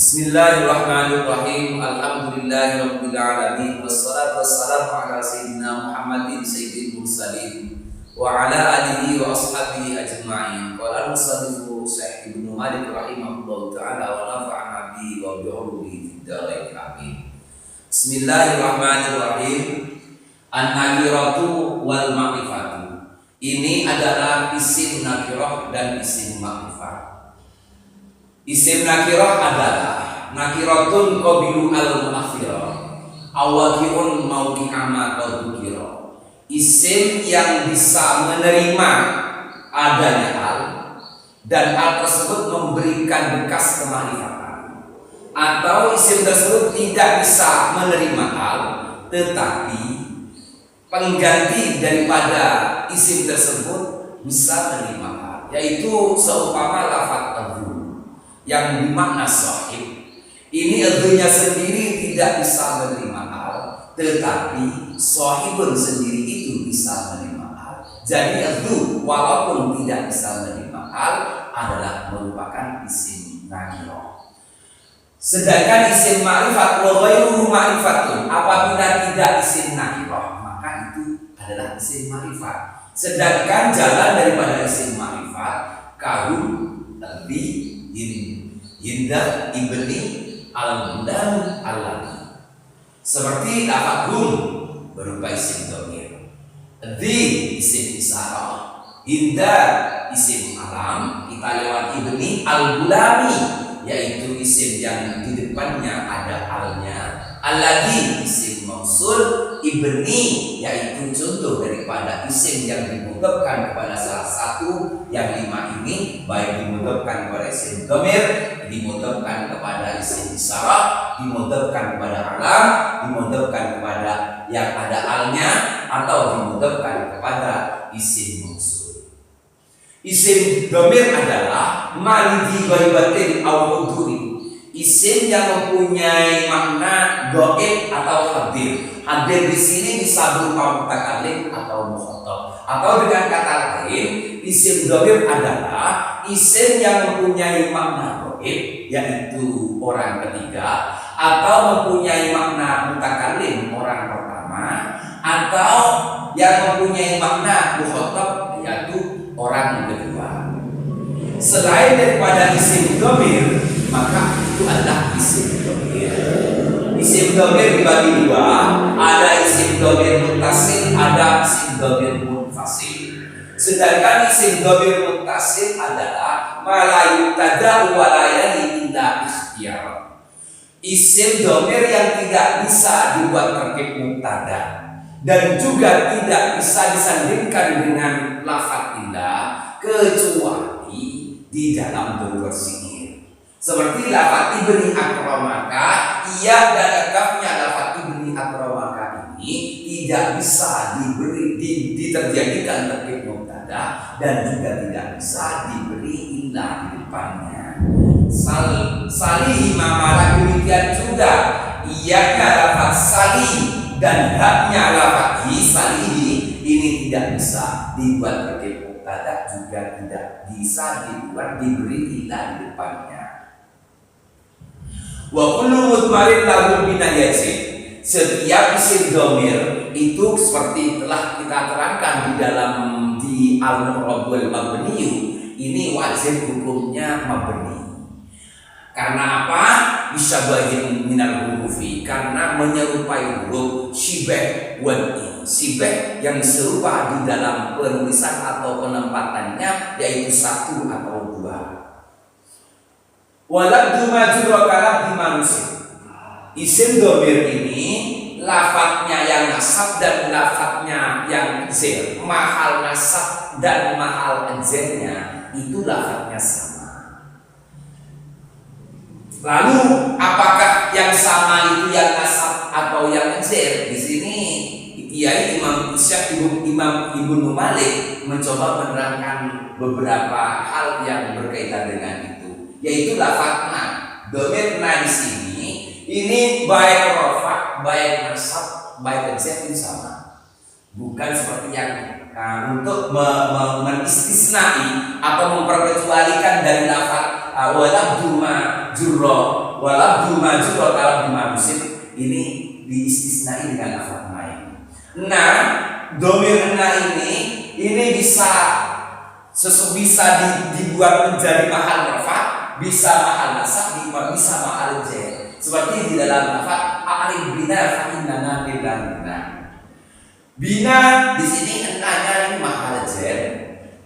Bismillahirrahmanirrahim. Alhamdulillahirabbil alamin wassalatu wassalamu ala sayyidina Muhammadin sayyidil mursalin wa ala alihi wa ashabihi ajma'in. Qala al-musannifu Syekh Ibnu Malik rahimahullahu taala wa nafa'ana bihi wa bi ulumihi fid dharain amin. Bismillahirrahmanirrahim. An-nakiratu wal ma'rifatu. Ini adalah isim nakirah dan isim ma'rifah. Isim nakirah adalah nakiratun qabilu al-mu'akhirah awakiun mauqi'ama qadukira. Isim yang bisa menerima adanya hal dan hal tersebut memberikan bekas kemakrifatan, atau isim tersebut tidak bisa menerima hal tetapi pengganti daripada isim tersebut bisa menerima hal, yaitu seumpama lafaz adhu yang bermakna sahib. Ini adhunya sendiri tidak bisa menerima hal, tetapi sahibun sendiri itu bisa menerima hal. Jadi adhu walaupun tidak bisa menerima hal adalah merupakan isim nakirah. Sedangkan isim ma'rifat wa ghairuhu ma'rifatun, apabila tidak isim nakirah maka itu adalah isim ma'rifat. Sedangkan jalan daripada isim ma'rifat kahun lebih Hinda ibni al-Mundan al-Lani, seperti lafaz hum berupa isim dhamir, di isim isyarah, Hinda isim alam, kita lewat ibni al-Gulami yaitu isim yang di depannya ada alnya, al-Ladi isim mausul, ibni yaitu contoh daripada isim yang dimudhafkan kepada salah satu yang lima ini, baik dimudhafkan kepada isim dhamir, dimudhafkan kepada isim isyarah, dimudhafkan kepada alam, dimudhafkan kepada yang ada alnya, atau dimudhafkan kepada isim mausul. Isim dhamir adalah malidi ghaibatin aw huduri, isim yang mempunyai makna gaib atau hadir. Hadir di sini bisa berupa mutakallim atau mukhatab, atau dengan kata lain isim dhamir adalah isim yang mempunyai makna gaib yaitu orang ketiga, atau mempunyai makna mutakallim orang pertama, atau yang mempunyai makna mukhatab yaitu orang kedua. Selain daripada isim dhamir maka itu adalah isim dhamir. Isim dhamir dibagi dua, ada isim dhamir muttasil, ada isim dhamir munfasil. Sedangkan isim dhamir muttasil adalah ma la yubtada wa la yali illa ikhtiyar. Isim dhamir yang tidak bisa dibuat terkait mubtada dan juga tidak bisa disandingkan dengan lafaz illah kecuali di dalam darurat sihir. Seperti lafaz ibni akramaka, ia dan akafnya lafaz ibni akramaka ini tidak bisa diterjadikan terkait mubtada dan juga tidak bisa diberi illah di depannya. Salih mamalah demikian juga, ianya lafaz salih dan haknya lafaz salih ini tidak bisa dibuat terkait mubtada, juga tidak bisa dibuat diberi illah di depannya. Wa kullu mudmarin lahu binayati, setiap isim dhamir itu seperti telah kita terangkan di al-mu'rab wal mabni, ini wajib hukumnya mabni. Karena apa? Bisyabahin minal hurufi, karena menyerupai huruf syibah wal syibah yang serupa di dalam penulisan atau penempatannya, yaitu satu atau dua. Walabdu majrur kalab di manusia. Isim dhamir ini lafadznya yang nasab dan lafadznya yang zer, mahal nasab dan mahal zernya itu lafadznya sama. Lalu apakah yang sama itu yang nasab atau yang zer? Di sini Kiai Imam Syekh Imam Ibnu Malik mencoba menerangkan beberapa hal yang berkaitan dengan itu, yaitu lafadznya dhamir di sini ini baik rafa, baik nasab, baik zer itu sama. Bukan seperti yang untuk menistisnai atau memperkecualikan dari lafaz walabdu majrur walabdu maju wa kalabdu madusib, ini diistisnai dengan lafaz lain. Nah, domir na ini bisa dibuat menjadi mahal rafa, bisa mahal nasab, bisa mahal jar. Seperti di dalam lafaz a'rif bina fa innana bina. Bina di sini enanya ini mahal jar.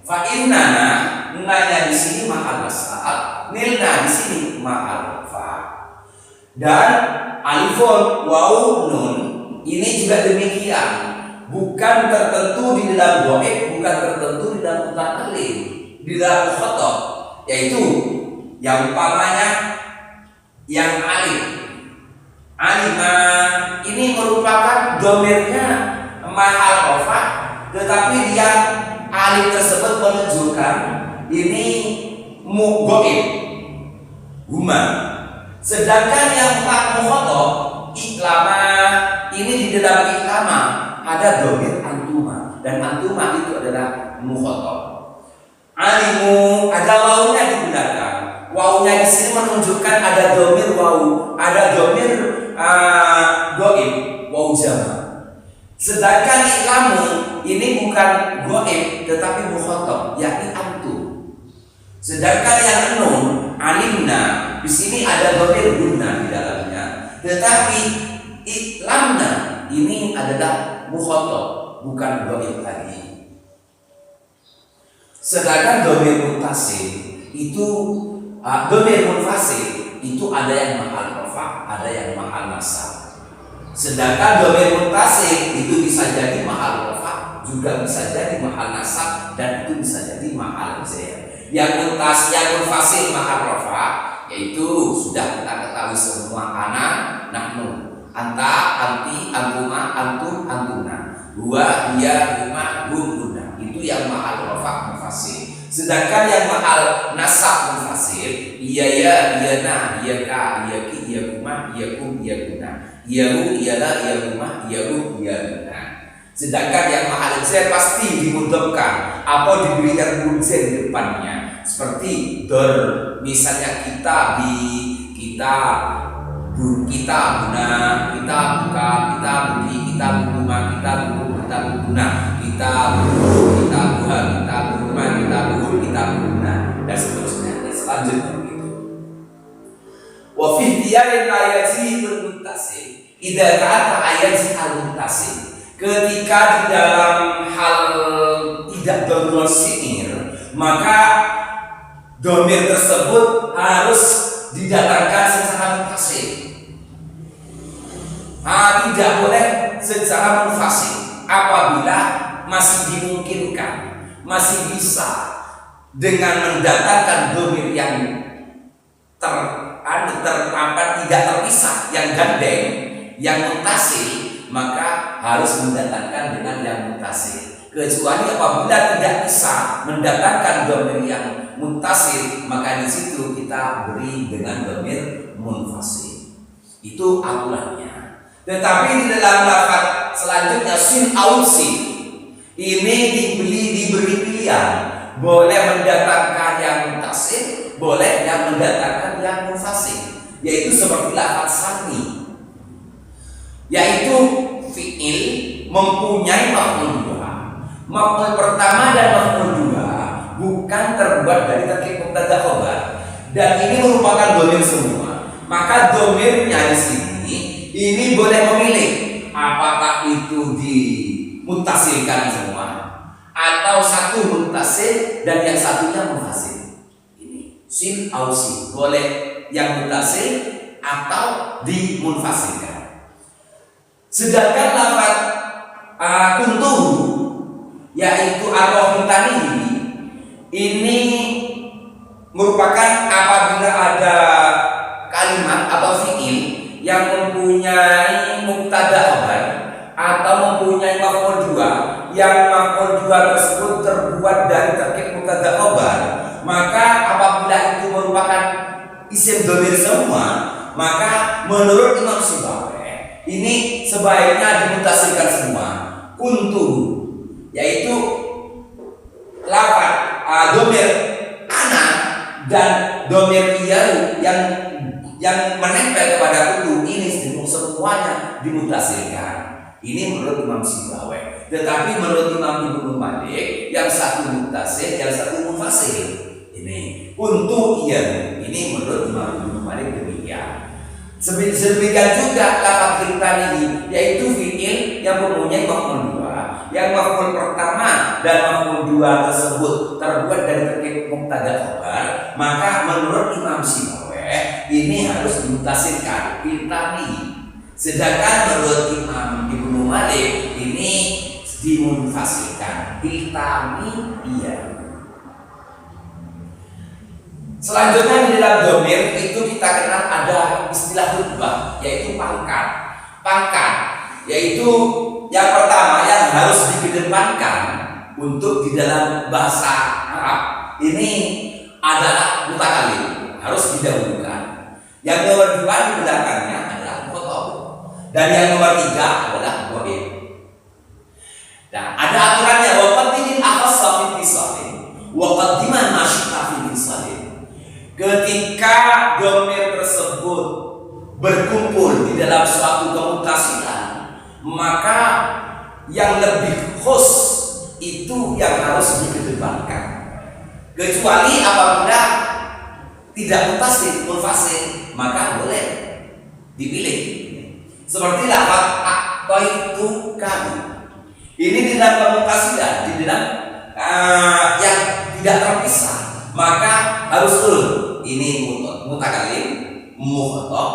Fa innana enanya di sini mahal nasab, nilna di sini mahal rafa. Dan alifun waw nun ini juga demikian, bukan tertentu di dalam dhaif, bukan tertentu di dalam mutakallim, di dalam mukhatab, yaitu yang umpamanya yang alif. Alima ini merupakan domirnya mahal rafa, tetapi dia alif tersebut menunjukkan ini dhaif huma. Sedangkan yang mukhatab iklama ini di dalam iklama ada domir antuma, dan antuma itu adalah mukhatab. Alimu ada wawunya di belakang. Wawunya di sini menunjukkan ada domir wawu, ada domir dhaif, wawu jama. Sedangkan iklamu ini bukan dhaif tetapi mukhatab, yakni antum. Sedangkan yang nun alimna di sini ada domir guna di dalamnya, tetapi iklamna ini adalah mukhatab, bukan dhaif lagi. Sedangkan domir muttasil itu domir munfasil itu ada yang mahal rafa, ada yang mahal nasab. Sedangkan domir muttasil itu bisa jadi mahal rafa, juga bisa jadi mahal nasab, dan itu bisa jadi mahal jar. Yang munfasil mahal rafa yaitu sudah kita ketahui semua, ana, nahnu, anta, anti, antuma, antum, antuna, huwa, dia, huma, hum, huna. Itu yang mahal rafa munfasil. Sedangkan yang mahal nasab munfasil, iya ya, iya na, iya ka, iya ki, iya kuma, iya kum, iya guna, iya hu, iya la, iya huma, iya hu, iya guna. Sedangkan yang mahal jar pasti dimudahkan atau diberikan munzir di depannya. Seperti dor, misalnya kita kita guna, kita buka, kita budi, kita bukuma, kita buku, kita bukuna, kita buku, kita buha, kita bukuma, kita buku, kita bukuna, dan seterusnya. Dan selanjutnya begitu. Wa fi diyarin ayati al-muttasil idza ka'ata ayati al-muttasil, ketika di dalam hal tidak domir syair, maka domir tersebut harus didatangkan secara muttasil. Tidak boleh secara munfasil. Apabila masih dimungkinkan, masih bisa dengan mendatangkan domir yang terpampang, tidak terpisah, yang gandeng, yang muttasil, maka harus mendatangkan dengan yang muttasil. Kecuali apabila tidak bisa mendatangkan domir yang muttasil, maka di situ kita beri dengan domir munfasil. Itu aturannya. Tetapi di dalam lafaz selanjutnya sin ausi ini diberi pilihan, boleh mendatangkan yang muttasil, boleh yang mendatangkan yang munfasil. Yaitu seperti lafaz sani, yaitu fi'il mempunyai maf'ul dua. Maf'ul pertama dan maf'ul dua bukan terbuat dari tarkib mubtada khabar, dan ini merupakan domir semua. Maka domirnya di sini ini boleh memilih apakah itu dimuttasilkan semua atau satu muttasil dan yang satunya munfasil. Ini sin ausi, boleh yang muttasil atau dimunfasilkan. Sedangkan lafaz kuntuhu yaitu arwah tani ini merupakan apabila ada kalimat atau fi'il yang mempunyai mubtada khabar atau mempunyai maf'ul dua, yang maf'ul dua tersebut terbuat dari tarkib mubtada khabar, maka apabila itu merupakan isim dhamir semua, maka menurut Imam Sibawayh ini sebaiknya dimuttasilkan semua. Kuntu yaitu lafaz dhamir ana dan dhamir iyahu yang menempel kepada kudu ini semuanya dimutasilkan. Ini menurut Imam Sibawayh. Tetapi menurut Imam Ibnu Malik, yang satu mutasil, yang satu munfasil. Ini untuk ini menurut Imam Ibnu Malik demikian. Demikian juga lafaz khitan ini, yaitu fi'il yang mempunyai maf'ul dua, yang maf'ul pertama dan maf'ul dua tersebut terbuat dari terkait mubtada khabar, maka menurut Imam Sibawayh ini harus dimutasilkan khitan ini. Sedangkan menurut Imam Ibnu Malik ini dimunfasilkan khitan iya. Selanjutnya di dalam domir itu kita kenal ada istilah rutbah, yaitu pangkat. Pangkat yaitu yang pertama yang harus dikedepankan untuk di dalam bahasa Arab ini adalah mutakallim, harus didahulukan. Yang nomor dua di belakangnya adalah khotob, dan yang nomor tiga adalah ghaib. Nah, ada aturannya, wa qaddimin akhassa fi ittisalin wa qaddiman ma syi'a fi ittisalin. Ketika domir tersebut berkumpul di dalam suatu kemutasilan, maka yang lebih khus itu yang harus dikedepankan. Kecuali apabila tidak mutasil, munfasil, maka boleh dipilih. Seperti lafaz a'taitu kamu. Ini di dalam kemutasilan, di dalam yang tidak terpisah, maka harus turun. Ini mutakallim, mukhatab,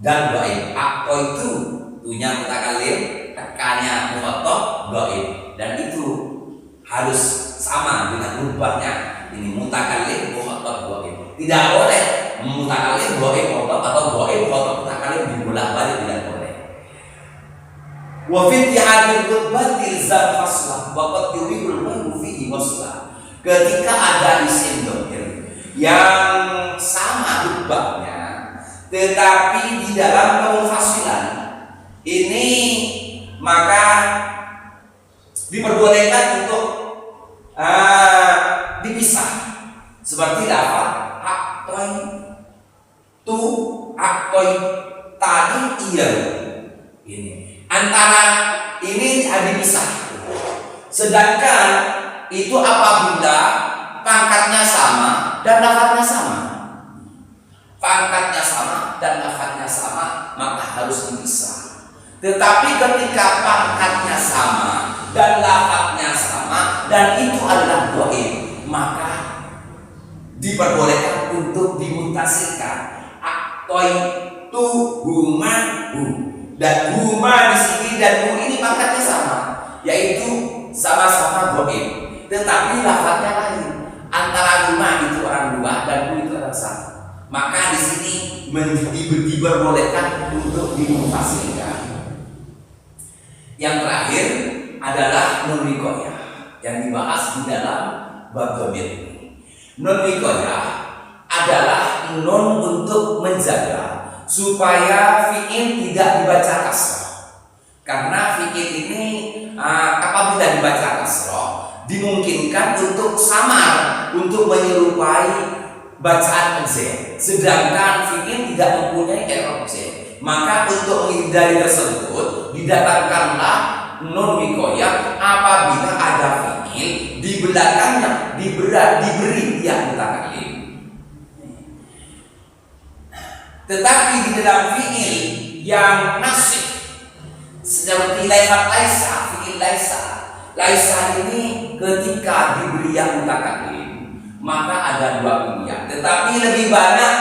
dan ghaib. A'taitu tunya mutakallim, tekannya mukhatab, ghaib, dan itu harus sama dengan rubahnya. Ini mutakallim, mukhatab, ghaib. Tidak boleh mutakallim, ghaib, mukhatab, atau ghaib, mukhatab, mutakallim dibolak-balik, tidak boleh. Wa fi ittihadil rutbatil zat faslah wa qad yurihul ghaibu fihi waslah. Ketika ada isim domir yang sama rubahnya tetapi di dalam kemunfasilan ini, maka diperbolehkan untuk dipisah, seperti lafaz a'taitu, a'taitani iya. Ini antara ini dipisah. Sedangkan itu apabila pangkatnya sama dan lafadznya sama. Pangkatnya sama dan lafadznya sama, maka harus dipisah. Tetapi ketika pangkatnya sama dan lafadznya sama dan itu adalah ghaib, maka diperbolehkan untuk dimutasilkan. A'taitu huma hu. Dan huma di sini dan hu ini pangkatnya sama, yaitu sama-sama ghaib. Tetapi lafadznya lain. Antara huma itu orang dua dan hu itu orang satu. Maka di sini diperbolehkan untuk dimunfasilkan. Yang terakhir adalah nun wiqayah yang dibahas di dalam bab dhamir ini. Nun wiqayah adalah nun untuk menjaga supaya fi'il tidak dibaca kasrah. Karena fi'il ini apabila dibaca kasrah dimungkinkan untuk samar, untuk menyerupai bacaan z, sedangkan fi'il tidak mempunyai i'rab z. Maka untuk menghindari tersebut didatangkanlah nun wiqayah apabila ada fi'il di belakangnya diberi yang mutakallim. Tetapi di dalam fi'il yang nasib seperti lafaz laisa, fi'il laisa ini ketika diberi yang mutakallim maka ada dua pilihan. Tetapi lebih banyak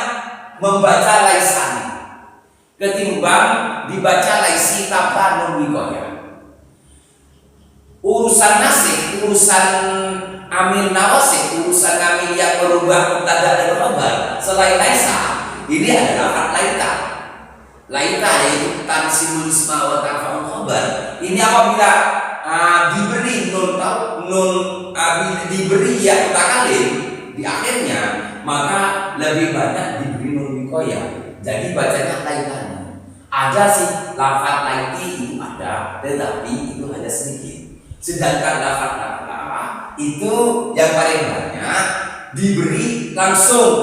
membaca laisa ketimbang dibaca laisi tanpa nun wiqayah. Urusan nasib, urusan amil nawasib, urusan amil yang merubah mubtada dan khabar selain laisa, ini adalah hak laita. Laita yaitu tansibul isma wa tarfa'ul khabar. Ini apabila diberi diberi ya mutakallim di akhirnya, maka lebih banyak diberi nun wiqayah. Jadi bacanya laitani. Ada sih lafaz laiti itu ada, tetapi itu hanya sedikit. Sedangkan lafaz la itu yang paling banyak diberi langsung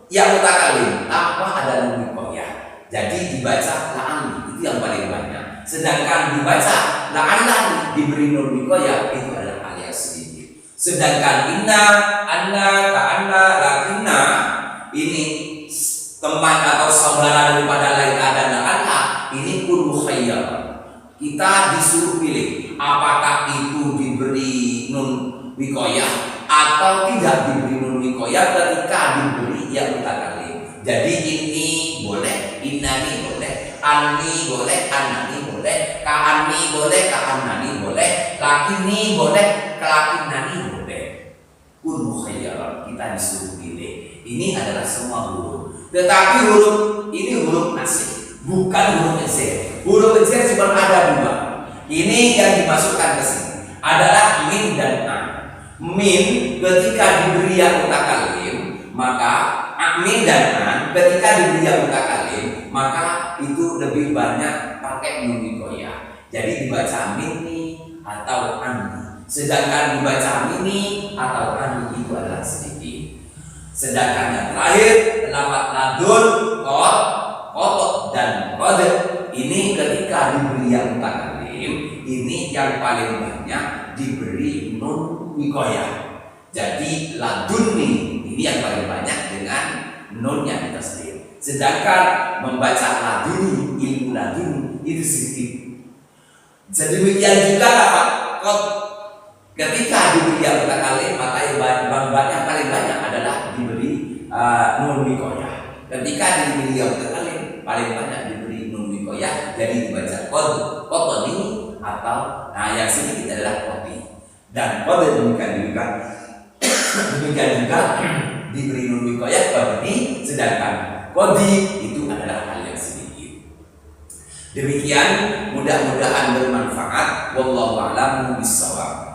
yang mutakallim tanpa ada nun dibaca la'an itu yang paling banyak. Sedangkan dibaca la'an diberi nun wikoyah itu adalah hal yang sedikit. Sedangkan inna, anna, ka'anna, lakinna ini teman atau saudara daripada laila dan la'anna ini pun mukhayyar. Kita disuruh pilih apakah itu diberi nun wikoyah atau tidak diberi nun wikoyah ketika diberi yang mutakalim. Jadi ini boleh, innani boleh, anni boleh, annani boleh, ka'anni boleh, ka'annani boleh, lakini boleh, kelakinani boleh. Kun mukhayyar, kita disuruh pilih. Ini adalah semua huruf. Tetapi huruf ini huruf nasib, bukan huruf ezer. Huruf ezer cuma ada dua. Ini yang dimasukkan ke sini adalah min dan an. Min ketika diberi yang mutakalim, maka min dan an ketika diberi yang mutakalim, maka itu lebih banyak pakai nun wikoyah. Jadi dibaca mini atau ani. Sedangkan dibaca mini atau ani itu adalah sedikit. Sedangkan yang terakhir lafaz ladun, qad dan qad ini ketika diberi yang mutakalim, ini yang paling banyak diberi nun wikoyah. Jadi ladunni ini yang paling banyak dengan nun yang ditasdid. Sedangkan membaca laduni, ilmu laduni itu sedikit. Sedemikian juga lafaz qad ketika diberi yang mutakalim, maka yang paling banyak adalah diberi nun wikoyah. Ketika diberi yang mutakalim, paling banyak diberi nun wikoyah. Jadi dibaca qadni atau yang sedikit adalah qadi. Dan qad demikian juga diberi nun wikoyah qadni, sedangkan qadi itu adalah hal yang sedikit. Demikian, mudah-mudahan bermanfaat. Wallahu a'lam bishawab.